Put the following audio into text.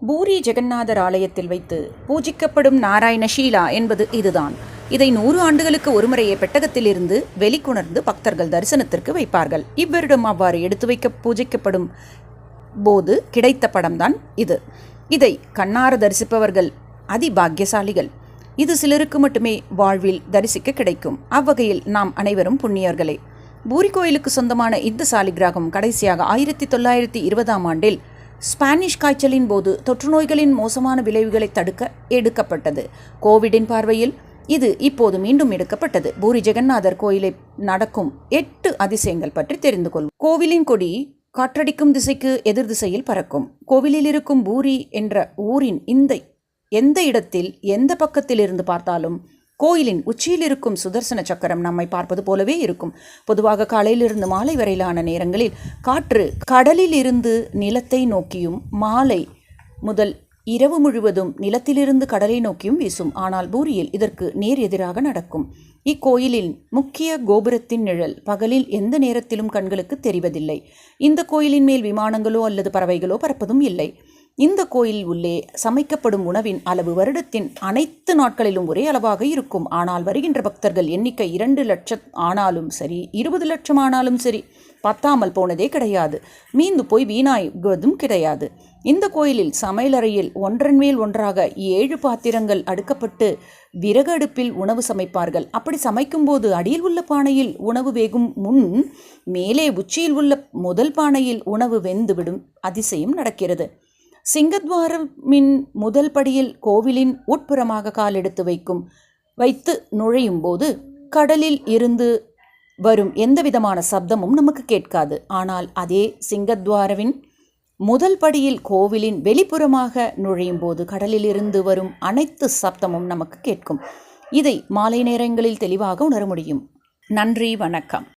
பூரி ஜெகந்நாதர் ஆலயத்தில் வைத்து பூஜிக்கப்படும் நாராயண ஷீலா என்பது இதுதான். இதை 100 ஆண்டுகளுக்கு ஒருமுறையே பெட்டகத்திலிருந்து வெளிக்கொணர்ந்து பக்தர்கள் தரிசனத்திற்கு வைப்பார்கள். இவ்வருடம் அவ்வாறு எடுத்து வைக்க பூஜிக்கப்படும் போது கிடைத்த படம்தான் இது. இதை கண்ணார தரிசிப்பவர்கள் அதிபாக்கியசாலிகள். இது சிலருக்கு மட்டுமே வாழ்வில் தரிசிக்க கிடைக்கும். அவ்வகையில் நாம் அனைவரும் புண்ணியர்களே. பூரி கோயிலுக்கு சொந்தமான இந்த சாலிகிராகம் கடைசியாக 1920ஆம் ஆண்டில் ஸ்பானிஷ் காய்ச்சலின் போது தொற்று நோய்களின் மோசமான விளைவுகளை தடுக்க எடுக்கப்பட்டது. கோவிடின் பார்வையில் இது இப்போது மீண்டும் எடுக்கப்பட்டது. பூரி ஜெகந்நாதர் கோயிலை நடக்கும் 8 அதிசயங்கள் பற்றி தெரிந்து கொள்வோம். கோவிலின் கொடி காற்றடிக்கும் திசைக்கு எதிர் திசையில் பறக்கும். கோவிலில் இருக்கும் பூரி என்ற ஊரின் எந்த இடத்தில் எந்த பக்கத்தில் இருந்து பார்த்தாலும் கோயிலின் உச்சியில் இருக்கும் சுதர்சன சக்கரம் நம்மை பார்ப்பது போலவே இருக்கும். பொதுவாக காலையிலிருந்து மாலை வரையிலான நேரங்களில் காற்று கடலில் இருந்து நிலத்தை நோக்கியும் மாலை முதல் இரவு முழுவதும் நிலத்திலிருந்து கடலை நோக்கியும் வீசும். ஆனால் பூரியில் இதற்கு நேர் எதிராக நடக்கும். இக்கோயிலின் முக்கிய கோபுரத்தின் நிழல் பகலில் எந்த நேரத்திலும் கண்களுக்கு தெரிவதில்லை. இந்த கோயிலின் மேல் விமானங்களோ அல்லது பறவைகளோ பறப்பதும் இல்லை. இந்த கோயில் உள்ளே சமைக்கப்படும் உணவின் அளவு வருடத்தின் அனைத்து நாட்களிலும் ஒரே அளவாக இருக்கும். ஆனால் வருகின்ற பக்தர்கள் எண்ணிக்கை 2 லட்சம் ஆனாலும் சரி, 20 லட்சம் ஆனாலும் சரி, பத்தாமல் போனதே கிடையாது. மீந்து போய் வீணாகுவதும் கிடையாது. இந்த கோயிலில் சமையலறையில் ஒன்றன் மேல் ஒன்றாக 7 பாத்திரங்கள் அடுக்கப்பட்டு விறகு அடுப்பில் உணவு சமைப்பார்கள். அப்படி சமைக்கும்போது அடியில் உள்ள பானையில் உணவு வேகும் முன் மேலே உச்சியில் உள்ள முதல் பானையில் உணவு வெந்துவிடும் அதிசயம் நடக்கிறது. சிங்கத்வாரமின் முதல் படியில் கோவிலின் உட்புறமாக கால் எடுத்து வைத்து நுழையும் போது கடலில் இருந்து வரும் எந்தவிதமான சப்தமும் நமக்கு கேட்காது. ஆனால் அதே சிங்கத்வாரவின் முதல் படியில் கோவிலின் வெளிப்புறமாக நுழையும் போது கடலில் இருந்து வரும் அனைத்து சப்தமும் நமக்கு கேட்கும். இதை மாலை நேரங்களில் தெளிவாக உணர முடியும். நன்றி, வணக்கம்.